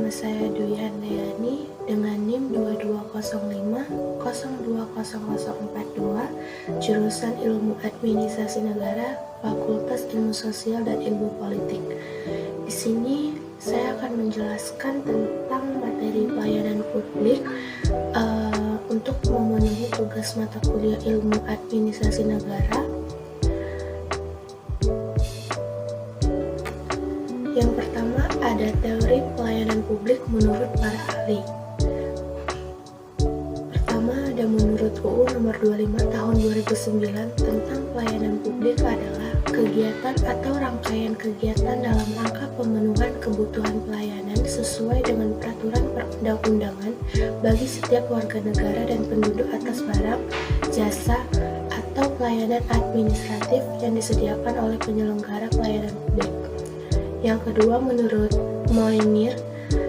Nama saya Dwi Handayani dengan NIM 2205-020042, jurusan Ilmu Administrasi Negara, Fakultas Ilmu Sosial dan Ilmu Politik. Di sini saya akan menjelaskan tentang materi pelayanan publik untuk memenuhi tugas mata kuliah Ilmu Administrasi Negara. Yang pertama ada teori pelayanan publik menurut para ahli. Pertama ada menurut UU nomor 25 tahun 2009 tentang pelayanan publik adalah kegiatan atau rangkaian kegiatan dalam rangka pemenuhan kebutuhan pelayanan sesuai dengan peraturan perundang-undangan bagi setiap warga negara dan penduduk atas barang, jasa, atau pelayanan administratif yang disediakan oleh penyelenggara pelayanan publik. Yang kedua, menurut Moinir,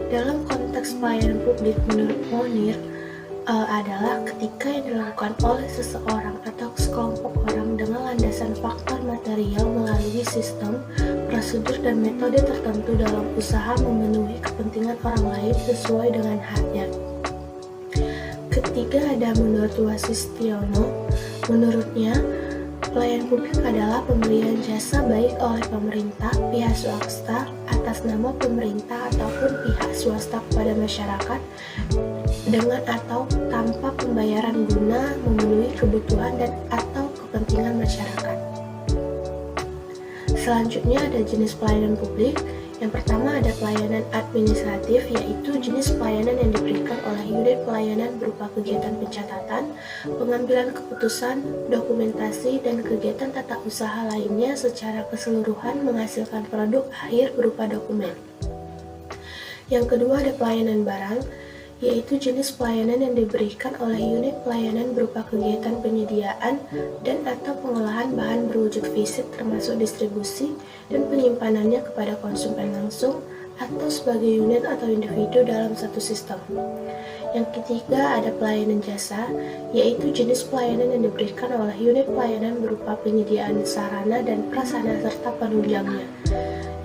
dalam konteks pelayanan publik menurut Moinir adalah ketika yang dilakukan oleh seseorang atau sekelompok orang dengan landasan faktor material melalui sistem, prosedur, dan metode tertentu dalam usaha memenuhi kepentingan orang lain sesuai dengan haknya. Ketiga ada menurut Wasistiono, menurutnya pelayanan publik adalah pemberian jasa baik oleh pemerintah, pihak swasta atas nama pemerintah ataupun pihak swasta kepada masyarakat dengan atau tanpa pembayaran guna memenuhi kebutuhan dan atau kepentingan masyarakat. Selanjutnya ada jenis pelayanan publik. Yang pertama ada pelayanan administratif, yaitu jenis pelayanan yang diberikan oleh unit pelayanan berupa kegiatan pencatatan, pengambilan keputusan, dokumentasi, dan kegiatan tata usaha lainnya secara keseluruhan menghasilkan produk akhir berupa dokumen. Yang kedua ada pelayanan barang, yaitu jenis pelayanan yang diberikan oleh unit pelayanan berupa kegiatan penyediaan dan atau pengolahan bahan berwujud fisik termasuk distribusi dan penyimpanannya kepada konsumen langsung atau sebagai unit atau individu dalam satu sistem. Yang ketiga ada pelayanan jasa, yaitu jenis pelayanan yang diberikan oleh unit pelayanan berupa penyediaan sarana dan prasarana serta penunjangnya.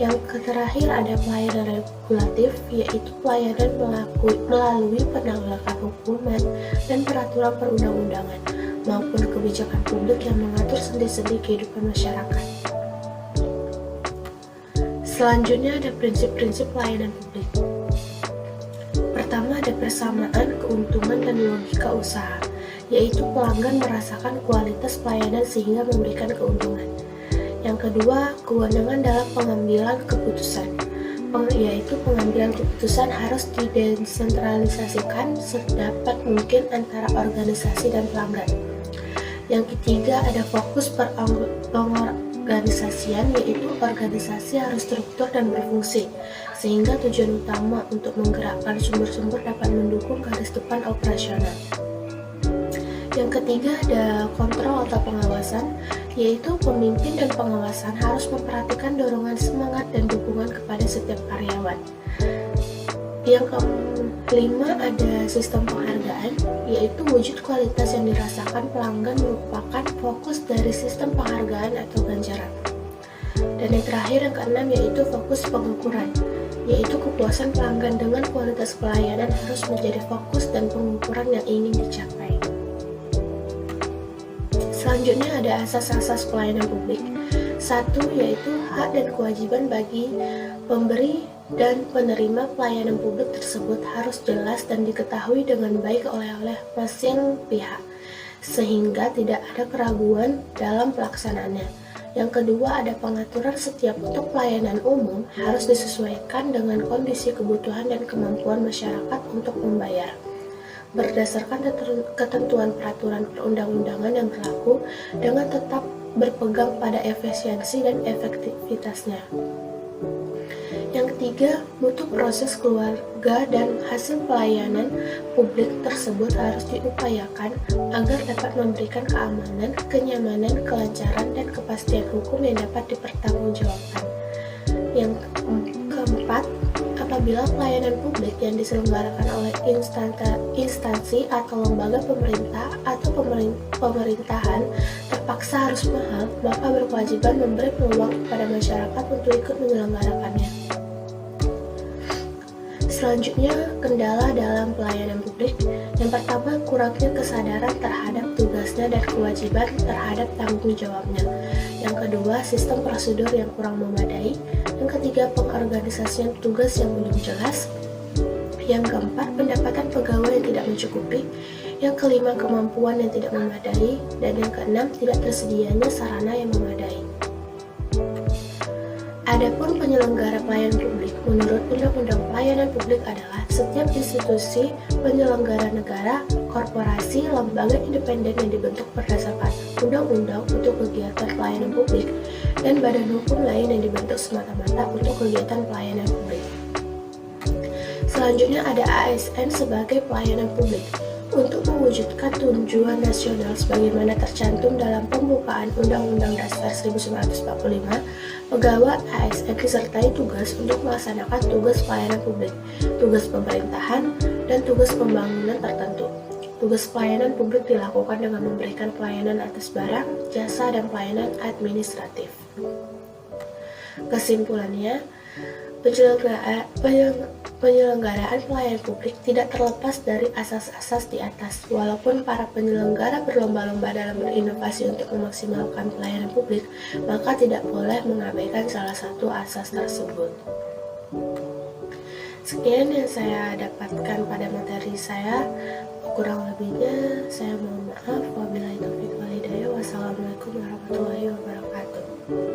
Yang terakhir ada pelayanan regulatif, yaitu pelayanan melalui penegakan hukuman dan peraturan perundang-undangan maupun kebijakan publik yang mengatur sendi-sendi kehidupan masyarakat. Selanjutnya ada prinsip-prinsip pelayanan publik. Pertama ada persamaan, keuntungan, dan logika usaha, yaitu pelanggan merasakan kualitas pelayanan sehingga memberikan keuntungan. Yang kedua, kewenangan dalam pengambilan keputusan, yaitu pengambilan keputusan harus didesentralisasikan sedapat mungkin antara organisasi dan pelanggan. Yang ketiga, ada fokus pengorganisasian, yaitu organisasi harus struktur dan berfungsi, sehingga tujuan utama untuk menggerakkan sumber-sumber dapat mendukung garis depan operasional. Yang ketiga ada kontrol atau pengawasan, yaitu pemimpin dan pengawasan harus memperhatikan dorongan semangat dan dukungan kepada setiap karyawan. Yang kelima ada sistem penghargaan, yaitu wujud kualitas yang dirasakan pelanggan merupakan fokus dari sistem penghargaan atau ganjaran. Dan yang terakhir yang keenam yaitu fokus pengukuran, yaitu kepuasan pelanggan dengan kualitas pelayanan harus menjadi fokus dan pengukuran yang ingin dicapai. Selanjutnya ada asas-asas pelayanan publik. Satu yaitu hak dan kewajiban bagi pemberi dan penerima pelayanan publik tersebut harus jelas dan diketahui dengan baik oleh masing pihak, sehingga tidak ada keraguan dalam pelaksanaannya. Yang kedua ada pengaturan setiap bentuk pelayanan umum harus disesuaikan dengan kondisi kebutuhan dan kemampuan masyarakat untuk membayar, berdasarkan ketentuan peraturan perundang-undangan yang berlaku dengan tetap berpegang pada efisiensi dan efektivitasnya. Yang ketiga, mutu proses keluarga dan hasil pelayanan publik tersebut harus diupayakan agar dapat memberikan keamanan, kenyamanan, kelancaran, dan kepastian hukum yang dapat dipertanggungjawabkan. Yang keempat, apabila pelayanan publik yang diselenggarakan oleh instansi atau lembaga pemerintah atau pemerintahan terpaksa harus mahal, maka berkewajiban memberi peluang kepada masyarakat untuk ikut menyelenggarakannya. Selanjutnya, kendala dalam pelayanan publik. Yang pertama, kurangnya kesadaran terhadap tugasnya dan kewajiban terhadap tanggung jawabnya. Yang kedua, sistem prosedur yang kurang memadai. Yang ketiga, pengorganisasian tugas yang belum jelas. Yang keempat, pendapatan pegawai yang tidak mencukupi. Yang kelima, kemampuan yang tidak memadai. Dan yang keenam, tidak tersedianya sarana yang memadai. Adapun penyelenggara pelayanan publik, menurut Undang-Undang Pelayanan Publik adalah setiap institusi penyelenggara negara, korporasi, lembaga independen yang dibentuk berdasarkan undang-undang untuk kegiatan pelayanan publik, dan badan hukum lain yang dibentuk semata-mata untuk kegiatan pelayanan publik. Selanjutnya ada ASN sebagai pelayanan publik. Untuk mewujudkan tujuan nasional sebagaimana tercantum dalam pembukaan Undang-Undang Dasar 1945, pegawai ASN disertai tugas untuk melaksanakan tugas pelayanan publik, tugas pemerintahan, dan tugas pembangunan tertentu. Tugas pelayanan publik dilakukan dengan memberikan pelayanan atas barang, jasa, dan pelayanan administratif. Kesimpulannya, penyelenggaraan pelayanan publik tidak terlepas dari asas-asas di atas. Walaupun para penyelenggara berlomba-lomba dalam berinovasi untuk memaksimalkan pelayanan publik, maka tidak boleh mengabaikan salah satu asas tersebut. Sekian yang saya dapatkan pada materi saya. Kurang lebihnya saya mohon maaf. Wabillahi taufiq wal hidayah. Wassalamualaikum warahmatullahi wabarakatuh.